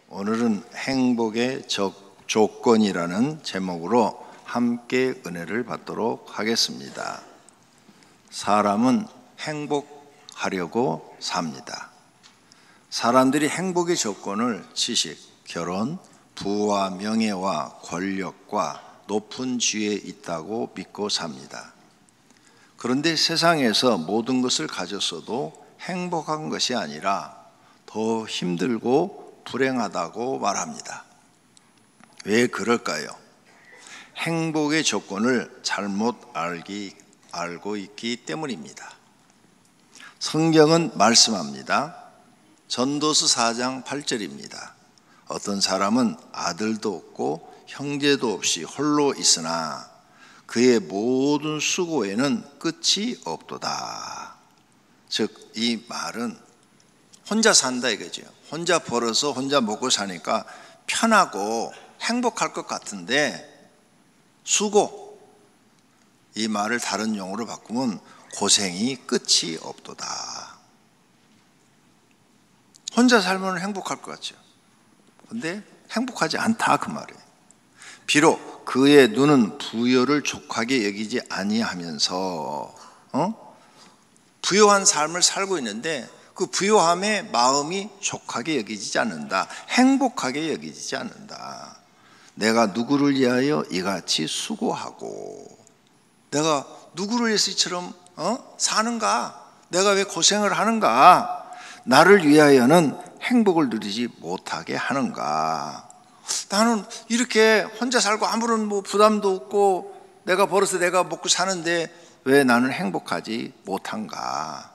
오늘은 행복의 조건이라는 제목으로 함께 은혜를 받도록 하겠습니다. 사람은 행복하려고 삽니다. 사람들이 행복의 조건을 지식, 결혼, 부와 명예와 권력과 높은 지위에 있다고 믿고 삽니다. 그런데 세상에서 모든 것을 가졌어도 행복한 것이 아니라 더 힘들고 불행하다고 말합니다. 왜 그럴까요? 행복의 조건을 잘못 알고 있기 때문입니다. 성경은 말씀합니다. 전도서 4장 8절입니다. 어떤 사람은 아들도 없고 형제도 없이 홀로 있으나 그의 모든 수고에는 끝이 없도다. 즉, 이 말은 혼자 산다 이거죠. 혼자 벌어서 혼자 먹고 사니까 편하고 행복할 것 같은데 수고, 이 말을 다른 용어로 바꾸면 고생이 끝이 없도다. 혼자 살면 행복할 것 같죠. 근데 행복하지 않다 그 말이에요. 비록 그의 눈은 부여를 족하게 여기지 아니하면서 부요한 삶을 살고 있는데 그 부요함에 마음이 족하게 여기지 않는다. 행복하게 여기지 않는다. 내가 누구를 위하여 이같이 수고하고 내가 누구를 위해서 이처럼 사는가? 내가 왜 고생을 하는가? 나를 위하여는 행복을 누리지 못하게 하는가? 나는 이렇게 혼자 살고 아무런 부담도 없고 내가 벌어서 내가 먹고 사는데 왜 나는 행복하지 못한가?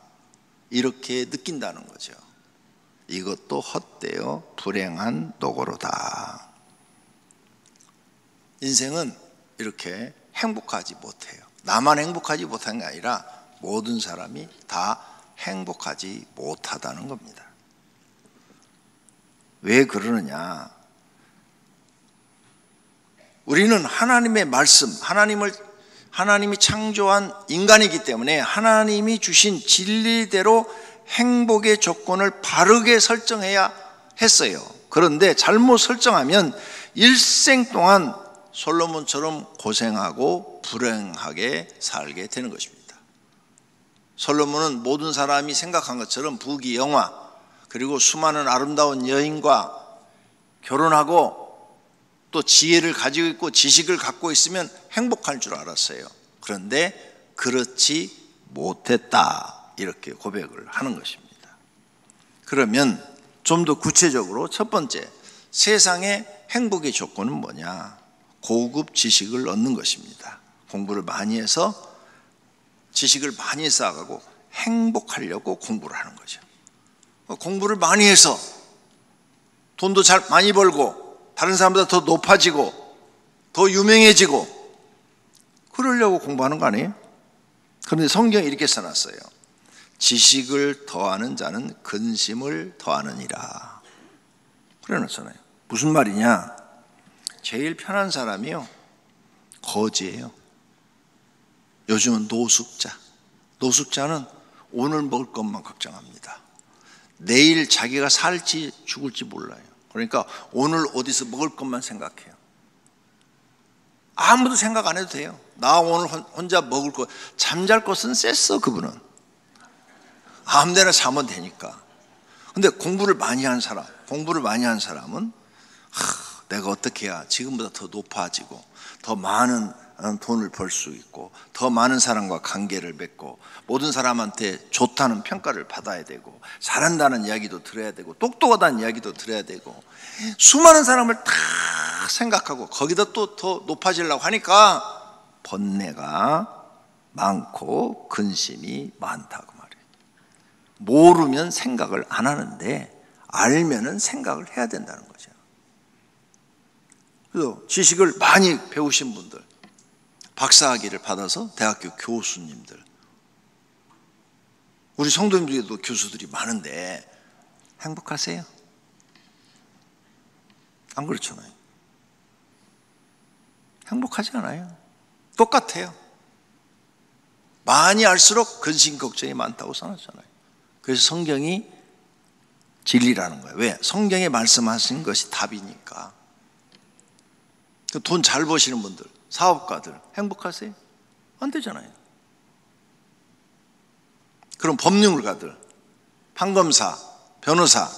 이렇게 느낀다는 거죠. 이것도 헛되어 불행한 노고로다. 인생은 이렇게 행복하지 못해요. 나만 행복하지 못한 게 아니라 모든 사람이 다 행복하지 못하다는 겁니다. 왜 그러느냐? 우리는 하나님의 말씀, 하나님이 창조한 인간이기 때문에 하나님이 주신 진리대로 행복의 조건을 바르게 설정해야 했어요. 그런데 잘못 설정하면 일생 동안 솔로몬처럼 고생하고 불행하게 살게 되는 것입니다. 솔로몬은 모든 사람이 생각한 것처럼 부귀영화 그리고 수많은 아름다운 여인과 결혼하고 또 지혜를 가지고 있고 지식을 갖고 있으면 행복할 줄 알았어요. 그런데 그렇지 못했다, 이렇게 고백을 하는 것입니다. 그러면 좀 더 구체적으로 첫 번째, 세상의 행복의 조건은 뭐냐? 고급 지식을 얻는 것입니다. 공부를 많이 해서 지식을 많이 쌓아가고 행복하려고 공부를 하는 거죠. 공부를 많이 해서 돈도 잘 많이 벌고 다른 사람보다 더 높아지고 더 유명해지고 그러려고 공부하는 거 아니에요? 그런데 성경에 이렇게 써놨어요. 지식을 더하는 자는 근심을 더하느니라. 그래놨잖아요. 무슨 말이냐? 제일 편한 사람이요, 거지예요. 요즘은 노숙자. 노숙자는 오늘 먹을 것만 걱정합니다. 내일 자기가 살지 죽을지 몰라요. 그러니까 오늘 어디서 먹을 것만 생각해요. 아무도 생각 안 해도 돼요. 나 오늘 혼자 먹을 것, 잠잘 것은 셌어 그분은. 아무데나 자면 되니까. 근데 공부를 많이 한 사람은 내가 어떻게 해야 지금보다 더 높아지고 더 많은 돈을 벌 수 있고 더 많은 사람과 관계를 맺고 모든 사람한테 좋다는 평가를 받아야 되고 잘한다는 이야기도 들어야 되고 똑똑하다는 이야기도 들어야 되고 수많은 사람을 다 생각하고 거기다 또 더 높아지려고 하니까 번뇌가 많고 근심이 많다고 말해요. 모르면 생각을 안 하는데 알면은 생각을 해야 된다는 거죠. 그래서 지식을 많이 배우신 분들, 박사학위를 받아서 대학교 교수님들, 우리 성도님들도 교수들이 많은데 행복하세요? 안 그렇잖아요. 행복하지 않아요. 똑같아요. 많이 알수록 근심 걱정이 많다고 써놨잖아요. 그래서 성경이 진리라는 거예요. 왜? 성경에 말씀하신 것이 답이니까. 돈 잘 버시는 분들, 사업가들 행복하세요? 안 되잖아요. 그럼 법률가들, 판검사, 변호사,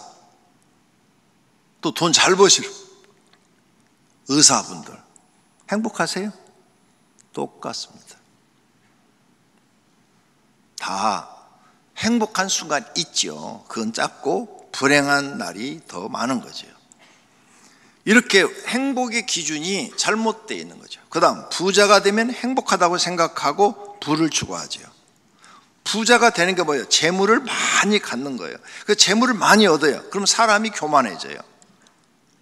또 돈 잘 버시는 의사분들 행복하세요? 똑같습니다. 다 행복한 순간 있죠. 그건 작고 불행한 날이 더 많은 거죠. 이렇게 행복의 기준이 잘못되어 있는 거죠. 그 다음 부자가 되면 행복하다고 생각하고 부를 추구하죠. 부자가 되는 게 뭐예요? 재물을 많이 갖는 거예요. 그 재물을 많이 얻어요. 그럼 사람이 교만해져요.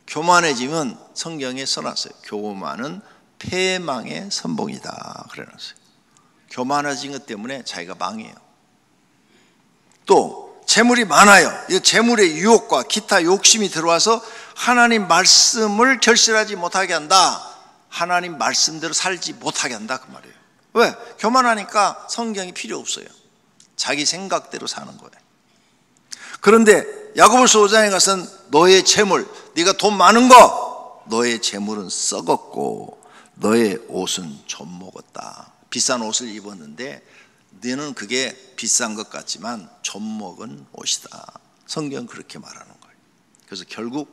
교만해지면 성경에 써놨어요. 교만은 패망의 선봉이다 그래놨어요. 교만해진 것 때문에 자기가 망해요. 또 재물이 많아요. 이 재물의 유혹과 기타 욕심이 들어와서 하나님 말씀을 결실하지 못하게 한다. 하나님 말씀대로 살지 못하게 한다 그 말이에요. 왜? 교만하니까 성경이 필요 없어요. 자기 생각대로 사는 거예요. 그런데 야고보서 5장에 가서는 너의 재물, 네가 돈 많은 거, 너의 재물은 썩었고 너의 옷은 좀 먹었다. 비싼 옷을 입었는데 너는 그게 비싼 것 같지만 좀 먹은 옷이다. 성경은 그렇게 말하는 거예요. 그래서 결국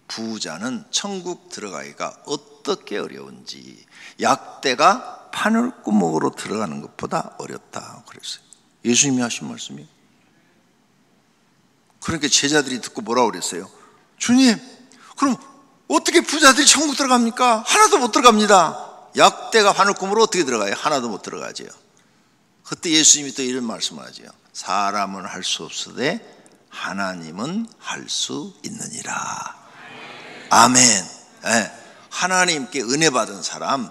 부자는 천국 들어가기가 어떻게 어려운지 약대가 바늘구멍으로 들어가는 것보다 어렵다 그랬어요. 예수님이 하신 말씀이. 그러니까 제자들이 듣고 뭐라고 그랬어요? 주님, 그럼 어떻게 부자들이 천국 들어갑니까? 하나도 못 들어갑니다. 약대가 바늘구멍으로 어떻게 들어가요? 하나도 못 들어가죠. 그때 예수님이 또 이런 말씀을 하죠. 사람은 할 수 없으되 하나님은 할 수 있느니라. 아멘. 네. 하나님께 은혜 받은 사람,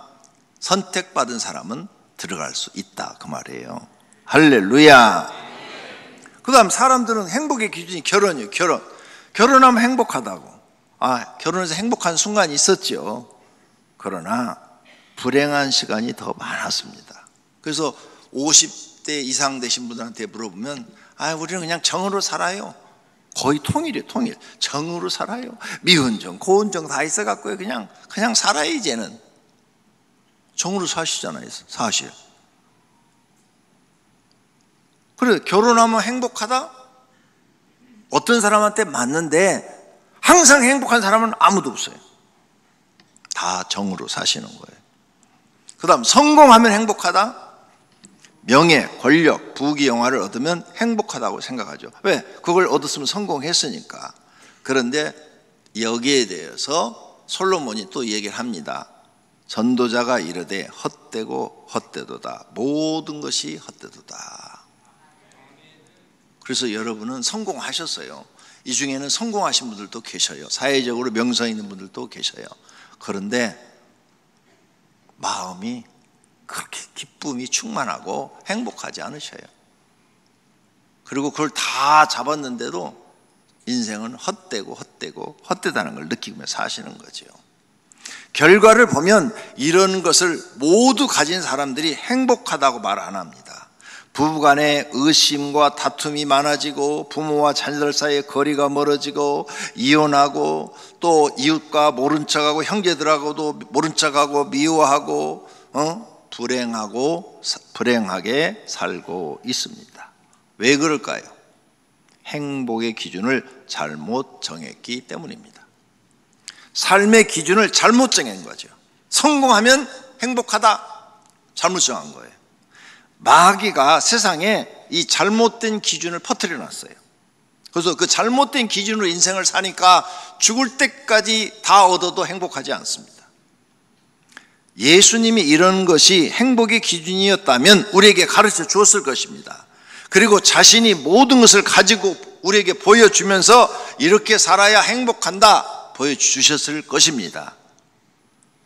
선택받은 사람은 들어갈 수 있다 그 말이에요. 할렐루야. 그 다음 사람들은 행복의 기준이 결혼이에요. 결혼하면 행복하다고. 결혼해서 행복한 순간이 있었죠. 그러나 불행한 시간이 더 많았습니다. 그래서 50대 이상 되신 분들한테 물어보면 우리는 그냥 정으로 살아요. 거의 통일이에요. 통일. 정으로 살아요. 미운정 고운정 다 있어갖고요. 그냥 살아요. 이제는 정으로 사시잖아요. 사실. 그래 결혼하면 행복하다? 어떤 사람한테 맞는데 항상 행복한 사람은 아무도 없어요. 다 정으로 사시는 거예요. 그 다음 성공하면 행복하다? 명예, 권력, 부귀, 영화를 얻으면 행복하다고 생각하죠. 왜? 그걸 얻었으면 성공했으니까. 그런데 여기에 대해서 솔로몬이 또 얘기를 합니다. 전도자가 이르되 헛되고 헛되도다. 모든 것이 헛되도다. 그래서 여러분은 성공하셨어요. 이 중에는 성공하신 분들도 계셔요. 사회적으로 명성 있는 분들도 계셔요. 그런데 마음이 그렇게 기쁨이 충만하고 행복하지 않으셔요. 그리고 그걸 다 잡았는데도 인생은 헛되고 헛되다는 걸 느끼며 사시는 거죠. 결과를 보면 이런 것을 모두 가진 사람들이 행복하다고 말 안 합니다. 부부간에 의심과 다툼이 많아지고 부모와 자녀들 사이에 거리가 멀어지고 이혼하고 또 이웃과 모른 척하고 형제들하고도 모른 척하고 미워하고 불행하게 살고 있습니다. 왜 그럴까요? 행복의 기준을 잘못 정했기 때문입니다. 삶의 기준을 잘못 정한 거죠. 성공하면 행복하다, 잘못 정한 거예요. 마귀가 세상에 이 잘못된 기준을 퍼뜨려 놨어요. 그래서 그 잘못된 기준으로 인생을 사니까 죽을 때까지 다 얻어도 행복하지 않습니다. 예수님이 이런 것이 행복의 기준이었다면 우리에게 가르쳐 주었을 것입니다. 그리고 자신이 모든 것을 가지고 우리에게 보여주면서 이렇게 살아야 행복한다 보여주셨을 것입니다.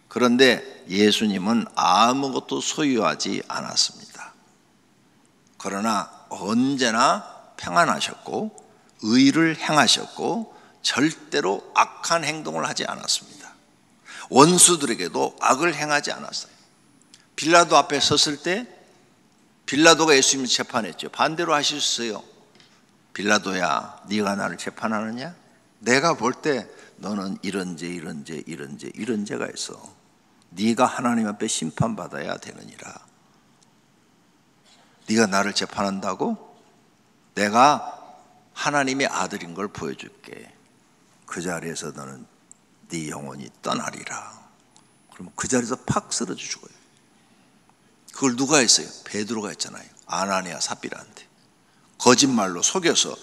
그런데 예수님은 아무것도 소유하지 않았습니다. 그러나 언제나 평안하셨고 의를 행하셨고 절대로 악한 행동을 하지 않았습니다. 원수들에게도 악을 행하지 않았어요. 빌라도 앞에 섰을 때 빌라도가 예수님을 재판했죠. 반대로 하실 수 있어요. 빌라도야, 네가 나를 재판하느냐? 내가 볼 때 너는 이런 죄가 있어. 네가 하나님 앞에 심판받아야 되느니라. 네가 나를 재판한다고? 내가 하나님의 아들인 걸 보여줄게. 그 자리에서 너는 네 영혼이 떠나리라. 그러면 그 자리에서 팍 쓰러져 죽어요. 그걸 누가 했어요? 베드로가 했잖아요. 아나니아 삽비라한테 거짓말로 속여서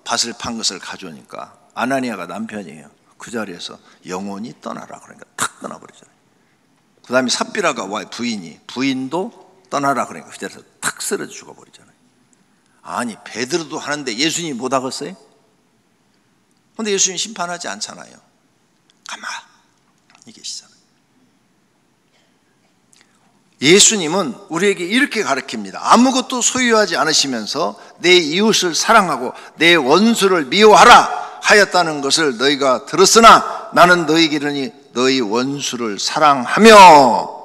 밭을 판 것을 가져오니까 아나니아가 남편이에요. 그 자리에서 영혼이 떠나라 그러니까 탁 떠나버리잖아요. 그 다음에 삽비라가 와 부인도 떠나라 그러니까 그 자리에서 탁 쓰러져 죽어버리잖아요. 아니 베드로도 하는데 예수님이 못 하겠어요? 그런데 예수님 심판하지 않잖아요. 가만히 계시잖아요. 예수님은 우리에게 이렇게 가르칩니다. 아무것도 소유하지 않으시면서 내 이웃을 사랑하고 내 원수를 미워하라 하였다는 것을 너희가 들었으나 나는 너희에게 이르니 너희 원수를 사랑하며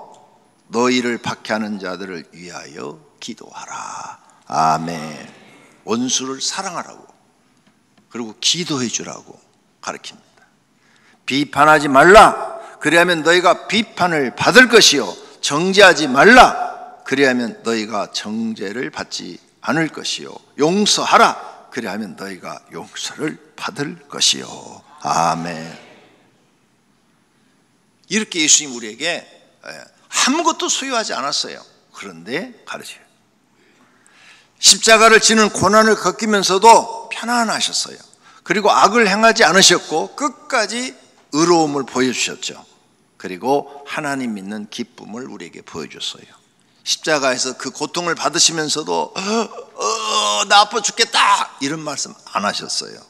너희를 박해하는 자들을 위하여 기도하라. 아멘. 원수를 사랑하라고 그리고 기도해 주라고 가르칩니다. 비판하지 말라. 그리하면 너희가 비판을 받을 것이요 정죄하지 말라. 그리하면 너희가 정죄를 받지 않을 것이요 용서하라. 그리하면 너희가 용서를 받을 것이요. 아멘. 이렇게 예수님 우리에게 아무것도 소유하지 않았어요. 그런데 가르쳐요. 십자가를 지는 고난을 겪으면서도 편안하셨어요. 그리고 악을 행하지 않으셨고 끝까지 의로움을 보여주셨죠. 그리고 하나님 믿는 기쁨을 우리에게 보여줬어요. 십자가에서 그 고통을 받으시면서도 나 아파 죽겠다 이런 말씀 안 하셨어요.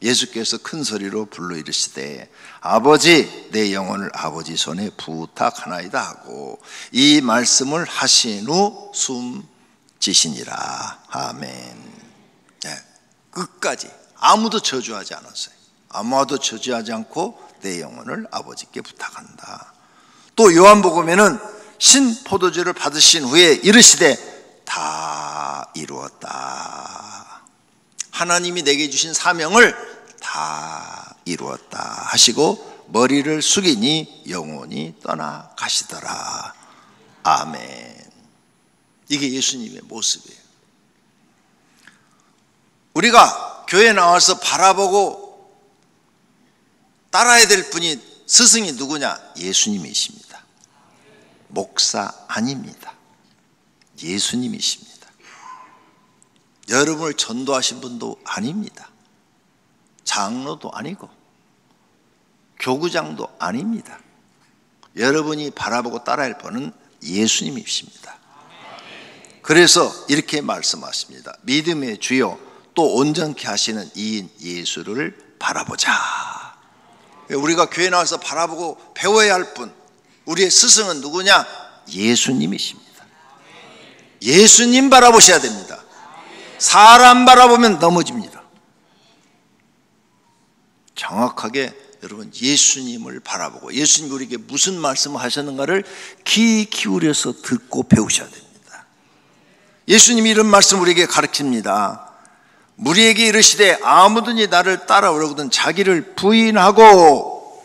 예수께서 큰 소리로 불러 이르시되 아버지 내 영혼을 아버지 손에 부탁하나이다 하고 이 말씀을 하신 후 숨지시니라. 아멘. 네, 끝까지 아무도 저주하지 않았어요. 아무도 저주하지 않고 내 영혼을 아버지께 부탁한다. 또 요한복음에는 신포도주를 받으신 후에 이르시되 다 이루었다. 하나님이 내게 주신 사명을 다 이루었다 하시고 머리를 숙이니 영혼이 떠나가시더라. 아멘. 이게 예수님의 모습이에요. 우리가 교회 나와서 바라보고 따라야 될 분이 스승이 누구냐? 예수님이십니다. 목사 아닙니다. 예수님이십니다. 여러분을 전도하신 분도 아닙니다. 장로도 아니고 교구장도 아닙니다. 여러분이 바라보고 따라야 할 분은 예수님이십니다. 그래서 이렇게 말씀하십니다. 믿음의 주요 또 온전케 하시는 이인 예수를 바라보자. 우리가 교회 나와서 바라보고 배워야 할 분, 우리의 스승은 누구냐? 예수님이십니다. 예수님 바라보셔야 됩니다. 사람 바라보면 넘어집니다. 정확하게 여러분 예수님을 바라보고 예수님이 우리에게 무슨 말씀을 하셨는가를 귀 기울여서 듣고 배우셔야 됩니다. 예수님이 이런 말씀 우리에게 가르칩니다. 무리에게 이르시되 아무든지 나를 따라오려거든 자기를 부인하고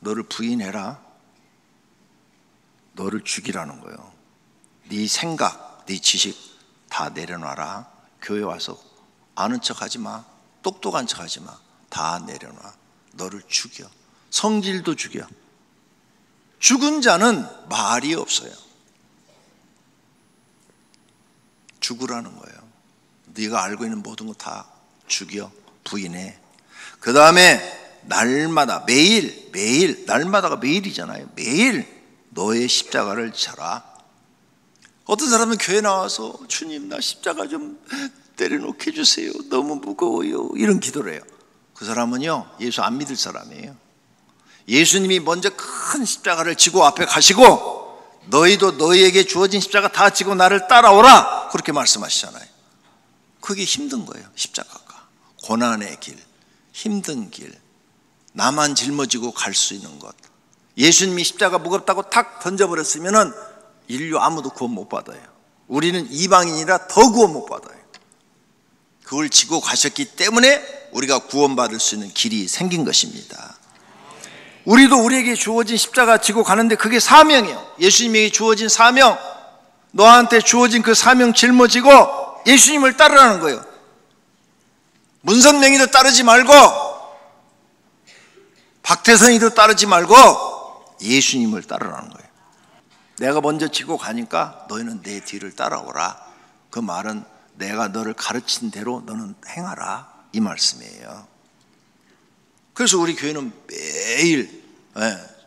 너를 부인해라. 너를 죽이라는 거예요. 네 생각, 네 지식 다 내려놔라. 교회 와서 아는 척하지 마. 똑똑한 척하지 마. 다 내려놔. 너를 죽여. 성질도 죽여. 죽은 자는 말이 없어요. 죽으라는 거예요. 네가 알고 있는 모든 거 다 죽여. 부인해. 그 다음에 날마다 매일 날마다가 매일이잖아요. 매일 너의 십자가를 져라. 어떤 사람은 교회 나와서 주님 나 십자가 좀 내려놓게 해주세요. 너무 무거워요. 이런 기도를 해요. 그 사람은요 예수 안 믿을 사람이에요. 예수님이 먼저 큰 십자가를 지고 앞에 가시고 너희도 너희에게 주어진 십자가 다 지고 나를 따라오라 그렇게 말씀하시잖아요. 그게 힘든 거예요. 십자가가 고난의 길, 힘든 길, 나만 짊어지고 갈 수 있는 것. 예수님이 십자가 무겁다고 탁 던져버렸으면 인류 아무도 구원 못 받아요. 우리는 이방인이라 더 구원 못 받아요. 그걸 지고 가셨기 때문에 우리가 구원받을 수 있는 길이 생긴 것입니다. 우리도 우리에게 주어진 십자가 지고 가는데 그게 사명이에요. 예수님에게 주어진 사명, 너한테 주어진 그 사명 짊어지고 예수님을 따르라는 거예요. 문선명이도 따르지 말고 박태선이도 따르지 말고 예수님을 따르라는 거예요. 내가 먼저 지고 가니까 너희는 내 뒤를 따라오라. 그 말은 내가 너를 가르친 대로 너는 행하라, 이 말씀이에요. 그래서 우리 교회는 매일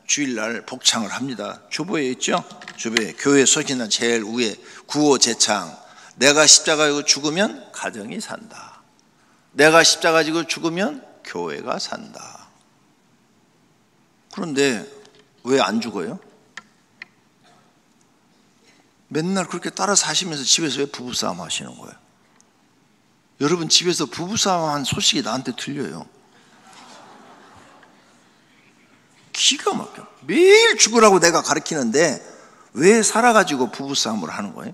주일날 복창을 합니다. 주보에 있죠? 주보에 교회 소식난 제일 위에 구호 제창. 내가 십자가 지고 죽으면 가정이 산다. 내가 십자가 지고 죽으면 교회가 산다. 그런데 왜 안 죽어요? 맨날 그렇게 따라 사시면서 집에서 왜 부부싸움 하시는 거예요? 여러분 집에서 부부싸움 한 소식이 나한테 들려요. 기가 막혀. 매일 죽으라고 내가 가르치는데 왜 살아가지고 부부싸움을 하는 거예요?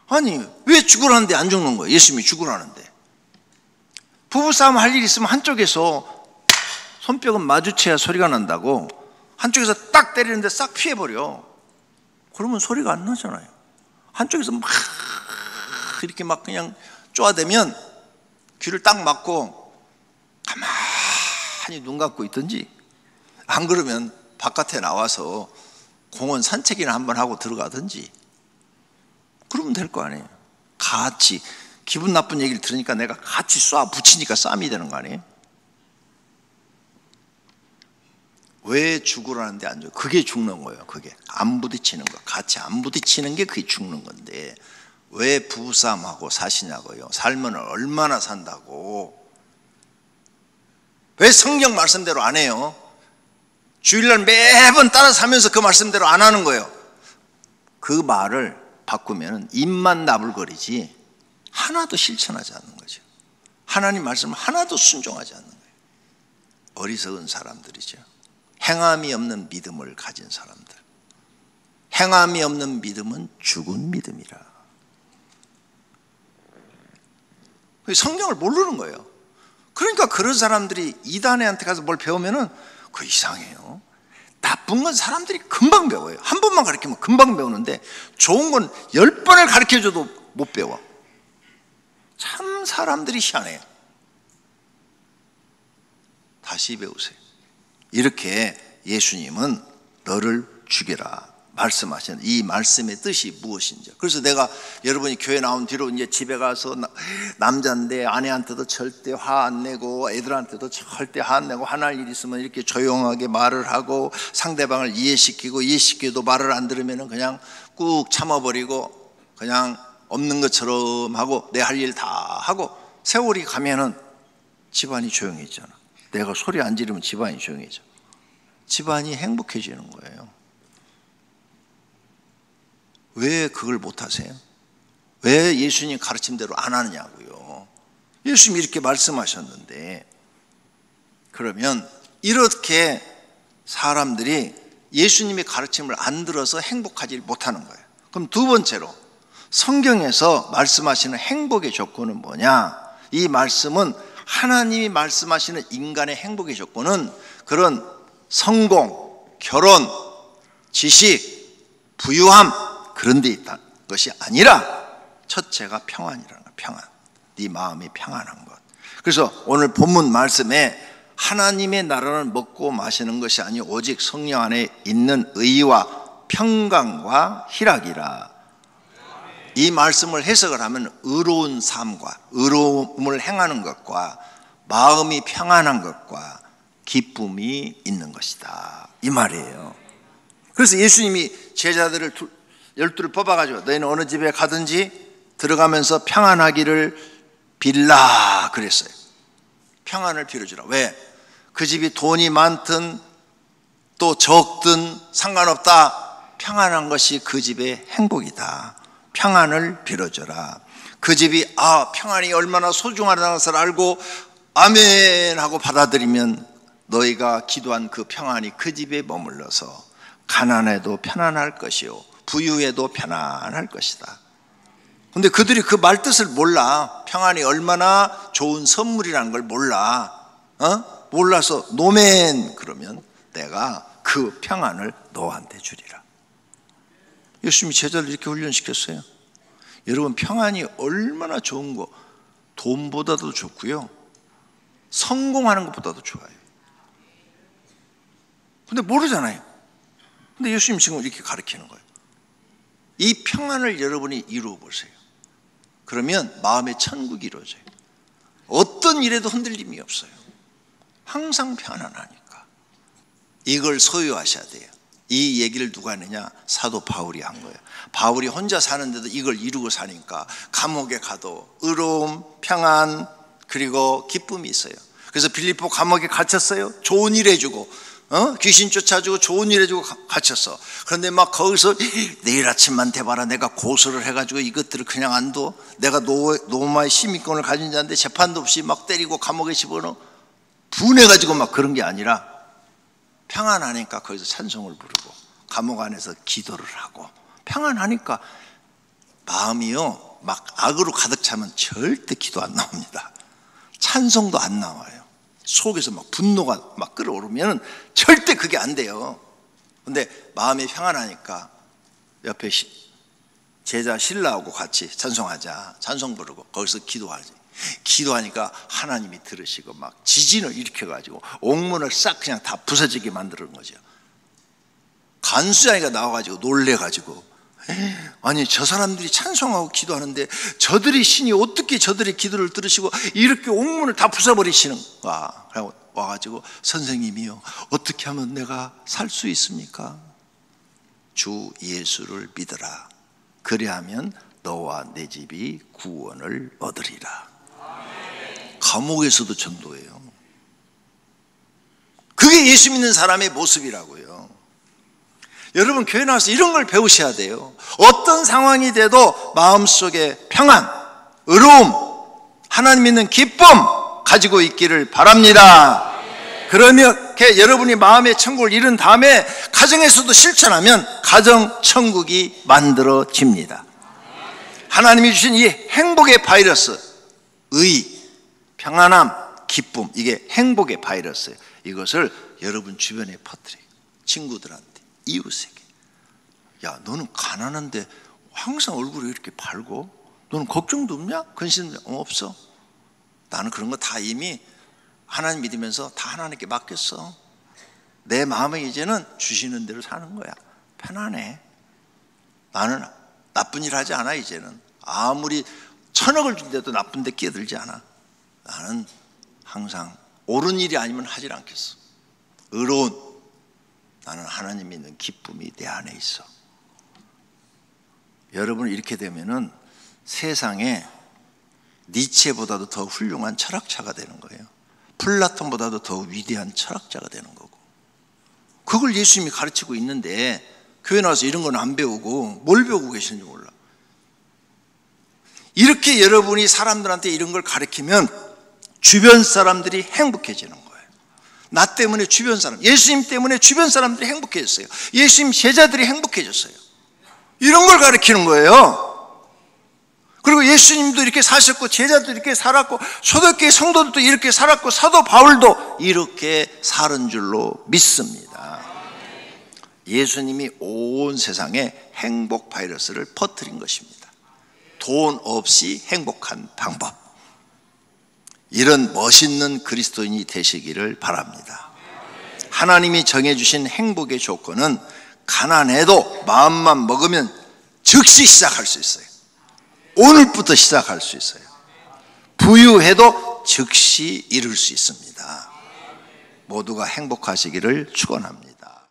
아니 왜 죽으라는데 안 죽는 거예요? 예수님이 죽으라는데. 부부싸움 할 일 있으면 한쪽에서 손뼉은 마주쳐야 소리가 난다고 한쪽에서 딱 때리는데 싹 피해버려. 그러면 소리가 안 나잖아요. 한쪽에서 막 이렇게 막 그냥 쪼아대면 귀를 딱 막고 가만히 눈 감고 있든지, 안 그러면 바깥에 나와서 공원 산책이나 한번 하고 들어가든지 그러면 될 거 아니에요. 같이 기분 나쁜 얘기를 들으니까 내가 같이 쏴 붙이니까 싸움이 되는 거 아니에요? 왜 죽으라는데 안 죽어? 그게 죽는 거예요. 그게 안 부딪히는 거, 같이 안 부딪히는 게 그게 죽는 건데 왜 부부싸움하고 사시냐고요? 살면 얼마나 산다고. 왜 성경 말씀대로 안 해요? 주일날 매번 따라 사면서 그 말씀대로 안 하는 거예요. 그 말을 바꾸면 입만 나불거리지 하나도 실천하지 않는 거죠. 하나님 말씀 하나도 순종하지 않는 거예요. 어리석은 사람들이죠. 행함이 없는 믿음을 가진 사람들. 행함이 없는 믿음은 죽은 믿음이라. 성경을 모르는 거예요. 그러니까 그런 사람들이 이단애한테 가서 뭘 배우면은 그 이상해요. 나쁜 건 사람들이 금방 배워요. 한 번만 가르치면 금방 배우는데 좋은 건 10번을 가르쳐줘도 못 배워. 참 사람들이 희한해요. 다시 배우세요. 이렇게 예수님은 너를 죽여라 말씀하시는 이 말씀의 뜻이 무엇인지. 그래서 내가 여러분이 교회 나온 뒤로 이제 집에 가서 남자인데 아내한테도 절대 화 안 내고 애들한테도 절대 화 안 내고 화날 일 있으면 이렇게 조용하게 말을 하고 상대방을 이해시키고 이해시켜도 말을 안 들으면 그냥 꾹 참아버리고 그냥 없는 것처럼 하고 내 할 일 다 하고 세월이 가면은 집안이 조용해지잖아. 내가 소리 안 지르면 집안이 조용해져. 집안이 행복해지는 거예요. 왜 그걸 못하세요? 왜 예수님 가르침대로 안 하느냐고요. 예수님이 이렇게 말씀하셨는데. 그러면 이렇게 사람들이 예수님의 가르침을 안 들어서 행복하지 못하는 거예요. 그럼 두 번째로 성경에서 말씀하시는 행복의 조건은 뭐냐? 이 말씀은 하나님이 말씀하시는 인간의 행복의 조건은 그런 성공, 결혼, 지식, 부유함 그런 데 있다는 것이 아니라 첫째가 평안이라는 거예요. 평안. 네 마음이 평안한 것. 그래서 오늘 본문 말씀에 하나님의 나라는 먹고 마시는 것이 아니 오직 성령 안에 있는 의와 평강과 희락이라. 이 말씀을 해석을 하면 의로운 삶과 의로움을 행하는 것과 마음이 평안한 것과 기쁨이 있는 것이다 이 말이에요. 그래서 예수님이 제자들을 12를 뽑아가지고 너희는 어느 집에 가든지 들어가면서 평안하기를 빌라 그랬어요. 평안을 빌어주라. 왜? 그 집이 돈이 많든 또 적든 상관없다. 평안한 것이 그 집의 행복이다. 평안을 빌어줘라. 그 집이 평안이 얼마나 소중하다는 것을 알고 아멘 하고 받아들이면 너희가 기도한 그 평안이 그 집에 머물러서 가난해도 편안할 것이요 부유해도 편안할 것이다. 근데 그들이 그 말 뜻을 몰라. 평안이 얼마나 좋은 선물이라는 걸 몰라. 몰라서 노멘 그러면 내가 그 평안을 너한테 주리라. 예수님이 제자를 이렇게 훈련시켰어요. 여러분, 평안이 얼마나 좋은 거, 돈보다도 좋고요, 성공하는 것보다도 좋아요. 근데 모르잖아요. 근데 예수님 지금 이렇게 가르치는 거예요. 이 평안을 여러분이 이루어 보세요. 그러면 마음의 천국이 이루어져요. 어떤 일에도 흔들림이 없어요. 항상 편안하니까. 이걸 소유하셔야 돼요. 이 얘기를 누가 하느냐? 사도 바울이 한 거예요. 바울이 혼자 사는데도 이걸 이루고 사니까 감옥에 가도 의로움, 평안, 그리고 기쁨이 있어요. 그래서 빌립보 감옥에 갇혔어요. 좋은 일 해주고, 귀신 쫓아주고 좋은 일 해주고 갇혔어. 그런데 막 거기서 내일 아침만 돼봐라, 내가 고소를 해가지고 이것들을 그냥 안 둬. 내가 노마의 시민권을 가진 자인데 재판도 없이 막 때리고 감옥에 집어넣어. 분해가지고 막 그런 게 아니라 평안하니까 거기서 찬송을 부르고 감옥 안에서 기도를 하고 평안하니까 마음이요 막 악으로 가득 차면 절대 기도 안 나옵니다. 찬송도 안 나와요. 속에서 막 분노가 막 끓어오르면 절대 그게 안 돼요. 근데 마음이 평안하니까 옆에 제자 신라하고 같이 찬송하자, 찬송 부르고 거기서 기도하지. 기도하니까 하나님이 들으시고 막 지진을 일으켜가지고 옥문을 싹 그냥 다 부서지게 만드는 거죠. 간수장이가 나와가지고 놀래가지고, 아니 저 사람들이 찬송하고 기도하는데 저들이 신이 어떻게 저들의 기도를 들으시고 이렇게 옥문을 다 부숴버리시는가. 그래서 와가지고 선생님이요, 어떻게 하면 내가 살 수 있습니까? 주 예수를 믿어라. 그래야면 너와 내 집이 구원을 얻으리라. 감옥에서도 전도해요. 그게 예수 믿는 사람의 모습이라고요. 여러분, 교회 나와서 이런 걸 배우셔야 돼요. 어떤 상황이 돼도 마음속에 평안, 의로움, 하나님 믿는 기쁨 가지고 있기를 바랍니다. 그러면 여러분이 마음의 천국을 이룬 다음에 가정에서도 실천하면 가정 천국이 만들어집니다. 하나님이 주신 이 행복의 바이러스, 의, 평안함, 기쁨, 이게 행복의 바이러스예요. 이것을 여러분 주변에 퍼뜨려요. 친구들한테, 이웃에게. 야, 너는 가난한데 항상 얼굴이 이렇게 밝고, 너는 걱정도 없냐? 근심 없어? 나는 그런 거 다 이미 하나님 믿으면서 다 하나님께 맡겼어. 내 마음에 이제는 주시는 대로 사는 거야. 편안해. 나는 나쁜 일 하지 않아. 이제는 아무리 1000억을 준대도 나쁜 데 끼어들지 않아. 나는 항상 옳은 일이 아니면 하질 않겠어. 의로운, 나는 하나님 믿는 기쁨이 내 안에 있어. 여러분, 이렇게 되면은 세상에 니체보다도 더 훌륭한 철학자가 되는 거예요. 플라톤보다도 더 위대한 철학자가 되는 거고. 그걸 예수님이 가르치고 있는데 교회 나와서 이런 건 안 배우고 뭘 배우고 계시는지 몰라. 이렇게 여러분이 사람들한테 이런 걸 가르치면 주변 사람들이 행복해지는 거예요. 나 때문에 주변 사람, 예수님 때문에 주변 사람들이 행복해졌어요. 예수님 제자들이 행복해졌어요. 이런 걸 가르치는 거예요. 그리고 예수님도 이렇게 사셨고 제자도 이렇게 살았고 초대교회 성도들도 이렇게 살았고 사도 바울도 이렇게 살은 줄로 믿습니다. 예수님이 온 세상에 행복 바이러스를 퍼뜨린 것입니다. 돈 없이 행복한 방법. 이런 멋있는 그리스도인이 되시기를 바랍니다. 하나님이 정해주신 행복의 조건은 가난해도 마음만 먹으면 즉시 시작할 수 있어요. 오늘부터 시작할 수 있어요. 부유해도 즉시 이룰 수 있습니다. 모두가 행복하시기를 축원합니다.